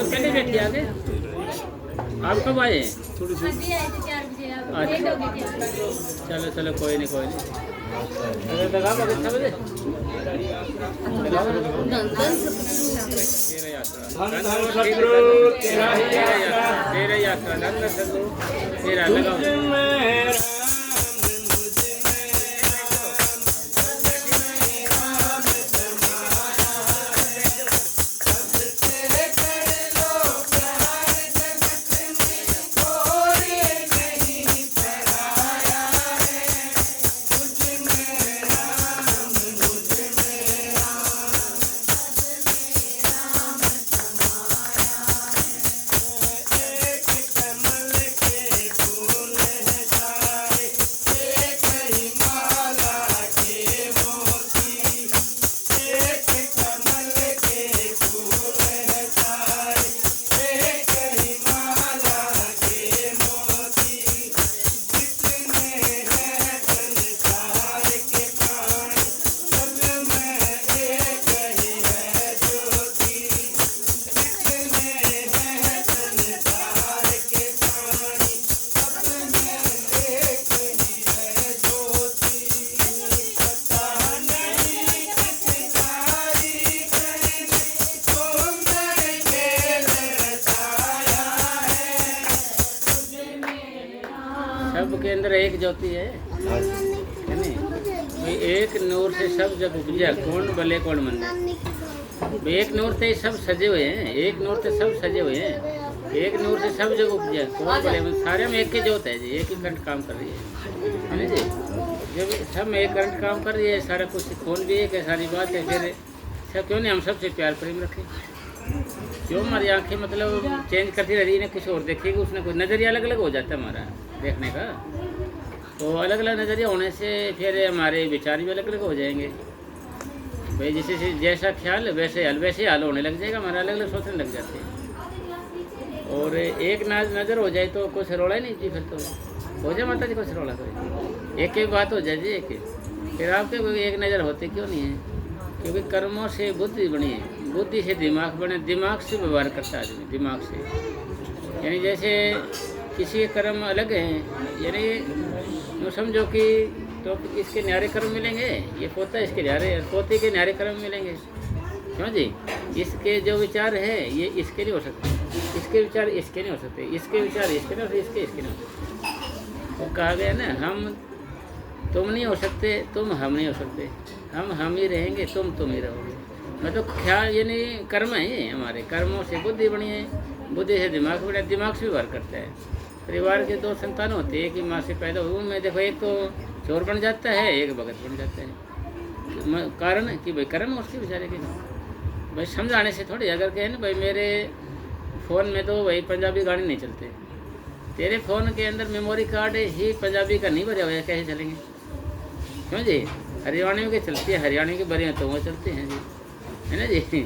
पहले बैठ गया आगे। आप कब आए? अभी आए थे 4 बजे। अब अच्छा। लेट हो गई थी। चलो चलो कोई नहीं कोई नहीं। अरे लगा बजे 6 बजे तेरा यात्रा तेरा यात्रा धन सदगुरु तेरा लगाओ। सबके अंदर एक ज्योति है नहीं? भाई एक नूर से सब जब उपजा, कौन भले कौन मंदे। एक नूर से सब सजे हुए हैं, एक नूर से सब सजे हुए हैं, एक नूर से सब जग उपजा, कौन भले मंदे। सारे में एक ही ज्योत है जी, एक ही करंट काम कर रही है ना जी। जब सब में एक करंट काम कर रही है, सारा कुछ कौन भी एक है, सारी बात है। फिर सब क्यों नहीं हम सबसे प्यार प्रेम रखें? क्यों हमारी आंखें मतलब चेंज करती रह रही है, कुछ और देखेगी, उसने कुछ नज़रिया अलग अलग हो जाता है हमारा देखने का। तो अलग अलग नज़रिया होने से फिर हमारे विचार भी अलग अलग हो जाएंगे भाई। जैसे जैसा ख्याल वैसे हाल होने लग जाएगा, हमारा अलग अलग सोचने लग जाते हैं। और एक नज़र हो जाए तो कुछ रोड़ा ही नहीं जी। फिर तो हो जाए माता जी कुछ रोड़ा, कोई एक एक बात हो जाए जी। एक फिर आपके कोई एक नज़र होते क्यों नहीं है? क्योंकि कर्मों से बुद्धि बनी है, बुद्धि से दिमाग बने, दिमाग से व्यवहार करता है आदमी, दिमाग से। यानी जैसे किसी के कर्म अलग हैं, यानी यूँ समझो कि तो इसके न्यारे कर्म मिलेंगे, ये पोता इसके न्यारे, पोते के न्यारे कर्म मिलेंगे। क्यों जी? इसके जो विचार है ये इसके नहीं हो सकते, इसके विचार इसके नहीं हो सकते, इसके विचार इसके नहीं हो सकते, इसके नहीं हो सकते। वो कहा गया ना, हम तुम नहीं हो सकते, तुम हम नहीं हो सकते, हम ही रहेंगे, तुम ही रहोगे। मतलब ख्याल यानी कर्म है ये, हमारे कर्मों से बुद्धि बनी है, बुद्धि से दिमाग बना, दिमाग से व्यवहार करता है। परिवार के 2 संतान होते हैं, एक ही माँ से पैदा हुए, उनमें देखो एक तो चोर बन जाता है, एक भगत बन जाता है। कारण है कि भाई कर्म उसके बेचारे के भाई समझाने से थोड़ी। अगर कहे ना भाई मेरे फ़ोन में तो भाई पंजाबी गाने नहीं चलते, तेरे फ़ोन के अंदर मेमोरी कार्ड ही पंजाबी का नहीं भरा हुआ है, कैसे चलेंगे? क्यों जी? हरियाणवी के चलती है, हरियाणवी के बढ़िया तो वो चलते हैं जी, है ना जी।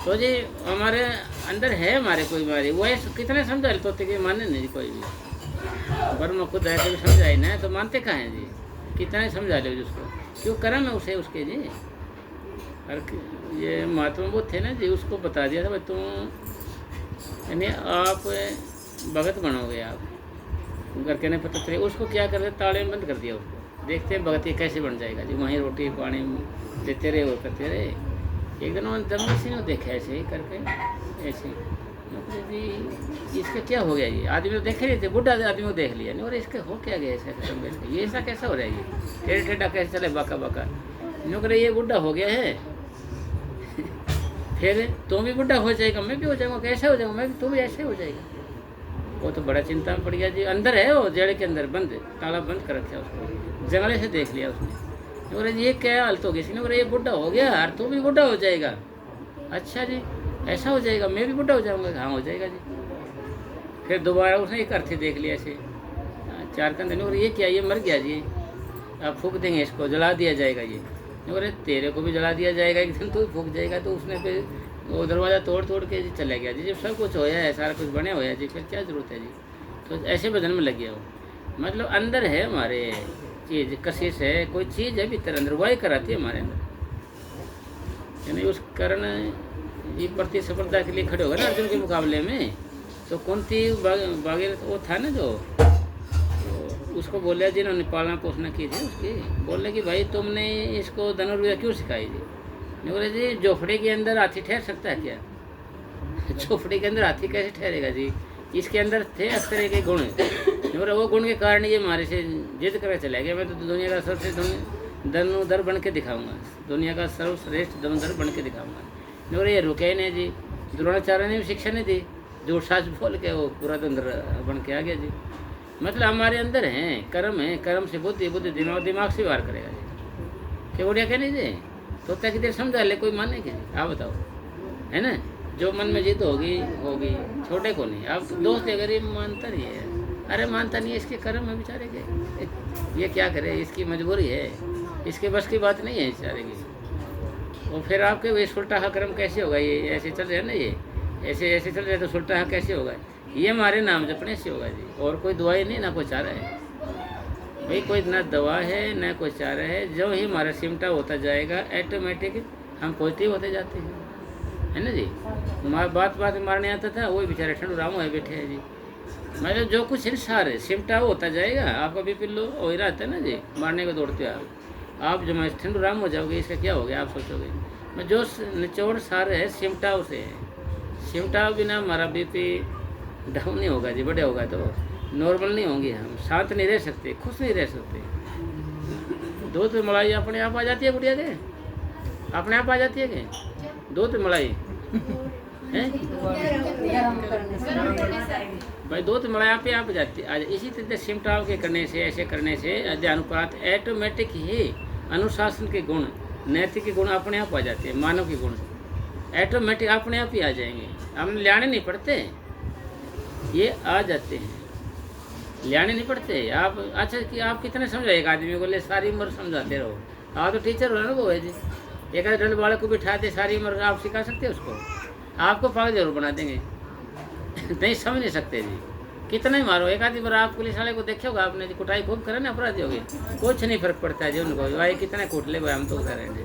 तो जी हमारे अंदर है, हमारे कोई बीमारी वो है, कितने समझा ले तोते कि माने नहीं जी कोई भी। वर्मा खुद है कभी समझाए ना तो मानते कहाँ हैं जी? कितने समझा लो जिसको, क्यों कर्म है उसे उसके जी। और ये महात्मा बुद्ध थे ना जी, उसको बता दिया था भाई तुम यानी आप भगत बनोगे, आप घर के नहीं पता चले। उसको क्या करते, ताले में बंद कर दिया उसको, देखते हैं भगत ये कैसे बन जाएगा जी। वहीं रोटी पानी देते रहे, वो करते रहे। एक दिन उन्होंने दंगल से नहीं देखा ऐसे ही करके, ऐसे जी इसका क्या हो गया ये। आदमी तो देखे नहीं थे, बुढ़ा आदमी को देख लिया नहीं, और इसका हो क्या गया ऐसा, ये ऐसा कैसा हो रहा है, ये टेढ़ा टेढ़ा कैसे चले, बाका बाका नो करे, ये बुढ़ा हो गया है। फिर तुम भी बुढ़ा हो जाएगा, मैं भी हो जाऊँगा, कैसे हो जाऊँगा मैं भी, तुम भी ऐसे हो जाएगा। वो तो बड़ा चिंता में पड़ गया जी। अंदर है वो जड़ के अंदर बंद, ताला बंद कर रखा उसको, जंगले से देख लिया उसने। बोले ये क्या हालत हो गई इसने? बोले ये बुढ़ा हो गया यार, तू भी बुढ़ा हो जाएगा। अच्छा जी ऐसा हो जाएगा, मैं भी बुढ़ा हो जाऊँगा? हाँ हो जाएगा जी। फिर दोबारा उसने एक अर्थी देख लिया ऐसे 4 दिन। बोले ये क्या, ये मर गया जी, आप फूक देंगे इसको, जला दिया जाएगा ये। बोले तेरे को भी जला दिया जाएगा एक दिन, तू फूक जाएगा। तो उसने फिर वो दरवाज़ा तोड़ तोड़ के जी चला गया जी। जब सब कुछ होया है, सारा कुछ बने हुआ है जी, फिर क्या ज़रूरत है जी? तो ऐसे बदन में लग गया वो। मतलब अंदर है हमारे चीज़, कशिश है, कोई चीज़ है भीतर अंदर, वही कराती है हमारे अंदर। यानी उस कारण ये प्रतिस्पर्धा के लिए खड़े हो गए ना अर्जुन के मुकाबले में, तो कुंती बागीरथ वो था ना जो, तो उसको बोले जिन्होंने पालना पोषण की थी उसकी, बोले कि भाई तुमने इसको धनुर्विद्या क्यों सिखाई थी? नहीं बोले जी झोपड़ी के अंदर हाथी ठहर सकता है क्या? झोपड़ी के अंदर हाथी कैसे ठहरेगा जी? इसके अंदर थे इस तरह के गुण, बोले वो गुण के कारण ये हमारे से जिद कर चले गए, मैं तो दुनिया का सबसे धनुधर बन के दिखाऊंगा, दुनिया का सर्वश्रेष्ठ धनुधर बन के दिखाऊंगा। बोले ये रुके ही नहीं जी, द्रोणाचार्य ने भी शिक्षा नहीं दी, जोर साज बोल के वो पूरा धनुधर बन के आ गया जी। मतलब हमारे अंदर है कर्म है, कर्म से बुद्धि, बुद्धि दिमाग से वार करेगा जी। क्या बोलिया क्या नहीं जी, तो तक देर समझा ले, कोई माने क्या जी? आप बताओ, है ना? जो मन में जिद होगी होगी, छोटे को नहीं। अब दोस्त अगर ये मानता नहीं है, अरे मानता नहीं है, इसके कर्म है बेचारे के, ये क्या करे, इसकी मजबूरी है, इसके बस की बात नहीं है बेचारे की। और फिर आपके वे सुलटा कर्म कैसे होगा? ये ऐसे चल रहे हैं ना, ये ऐसे चल रहे तो सुलटा कैसे होगा? ये हमारे नाम जपने से होगा जी, और कोई दवाई नहीं, ना कोई चारा है भाई, कोई ना दवा है ना कोई चारा है। जो ही हमारा सिमटा होता जाएगा ऑटोमेटिक हम पॉजिटिव होते जाते हैं, है ना जी। बात मारने आता था, वही बेचारे ठंडू राम है बैठे हैं जी। मतलब जो कुछ इंसार है सिमटा होता जाएगा, आपका बीपी लो हो ही रहता है ना जी, मारने को दौड़ते हो आप जो मैं ठंडू राम हो जाओगे, इसका क्या हो गया आप सोचोगे? मैं जो निचोड़ सार है सिमटा उसे है, सिमटा बिना हमारा बीपी डाउन नहीं होगा जी, बड़े होगा तो नॉर्मल नहीं होंगे, हम शांत नहीं रह सकते, खुश नहीं रह सकते। दूध में मलाई अपने आप आ जाती है गुड़िया के, अपने आप आ जाती है कि दूध में मलाई है भाई, दूध मलाई आप ही आप जाती है। इसी तरह सिमटाव के करने से, ऐसे करने से अनुपात ऑटोमेटिक ही अनुशासन के गुण, नैतिक के गुण अपने आप आ जाते हैं, मानव के गुण ऑटोमेटिक अपने आप ही आ जाएंगे, हम लाने नहीं पड़ते, ये आ जाते हैं, लाने नहीं पड़ते। आप अच्छा कि आप कितने समझाए एक आदमी को, ले सारी उम्र समझाते रहो, आप तो टीचर हो ना वो है जी। एक आध डंड बालक को बिठाते सारी उम्र आप सिखा सकते हैं उसको? आपको पागल जरूर बना देंगे नहीं समझ नहीं सकते जी, कितना ही मारो। एक आधी बार आप पुलिस वाले को देखे होगा आपने, कुटाई खूब करे ना अपराधी होगी, कुछ नहीं फर्क पड़ता है जी उनको, भाई कितने कूट ले भाई, हम तो उधर हैं जी।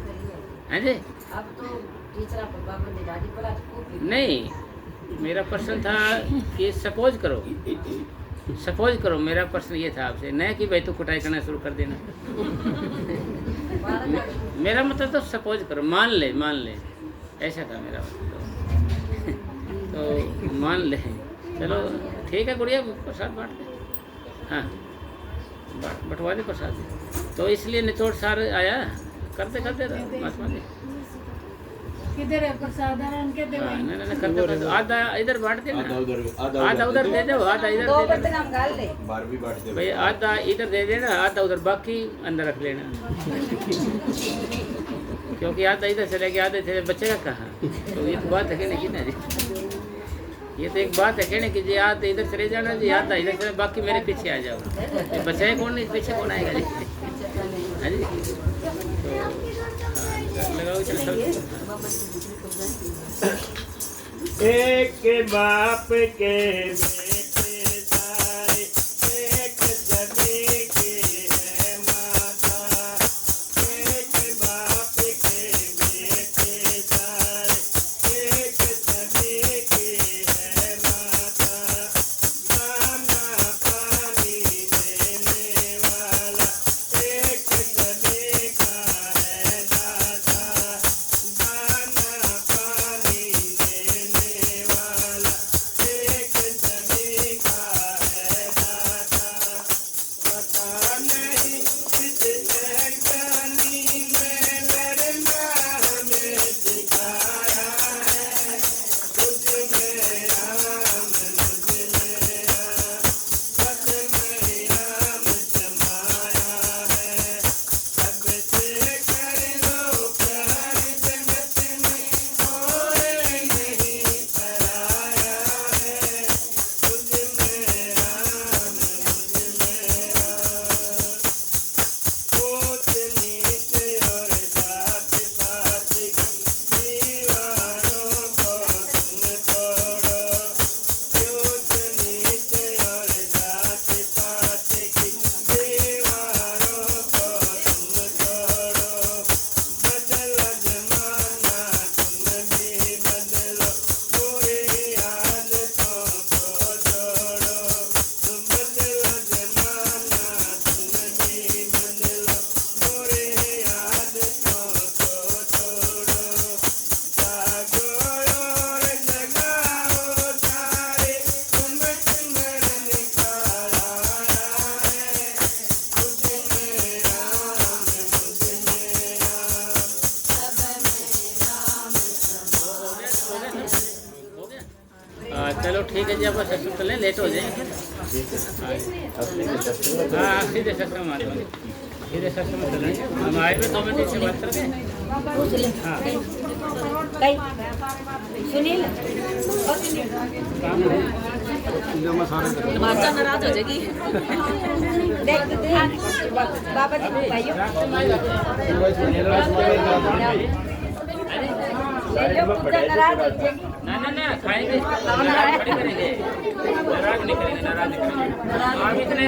नहीं, मेरा प्रश्न था कि सपोज करो मेरा प्रश्न ये था आपसे, नहीं कि भाई तो कुटाई करना शुरू कर देना मेरा मतलब तो सपोज करो, मान ले ऐसा था मेरा मतलब तो मान ले। चलो ठीक है गुड़िया, प्रसाद बांट दे, हाँ बंटवा दे प्रसाद। तो इसलिए निचोड़ सार आया, करते महात्मा जी किधर है प्रसाद? नहीं करते, आधा इधर बांट देना, आधा उधर दे दो, आधा इधर दे देना भाई, आधा इधर दे देना, आधा उधर, बाकी अंदर रख लेना क्योंकि आधा इधर चले गया, आधे थे बचेगा कहाँ? तो ये तो बात है कहने की ना जी, ये तो एक बात है कहने की जी, आधे इधर चले जाना जी, आधा इधर चले, बाकी मेरे पीछे आ जाओ, बचाए कौन नहीं, पीछे कौन आएगा जी? हाँ जी, लगाओ चलो। एक बाप के बेटे सारे, एक सभी की है माता, एक बाप के बेटे सारे, एक सभी की है माता, दाना पानी देने वाला एक सभी का है दाता, दाना पानी देने वाला एक सभी ठीक है जी, आप सत्संग कर लें, लेट हो जाएंगे। ठीक है अपने के सत्संग में हाँ सीधे सत्संग में आ जाओगे, सीधे सत्संग में चलेंगे। हम आए हुए 2 मिनट से बात करके। हाँ सुनील काम है। माता नाराज हो जाएगी। देख बाबा जी भाइयों नाराज हो जाएगी। ना खाएंगे, नाराज थोड़ी करेंगे, नाराज नहीं करेंगे, नाराज नहीं करेंगे। आप इतने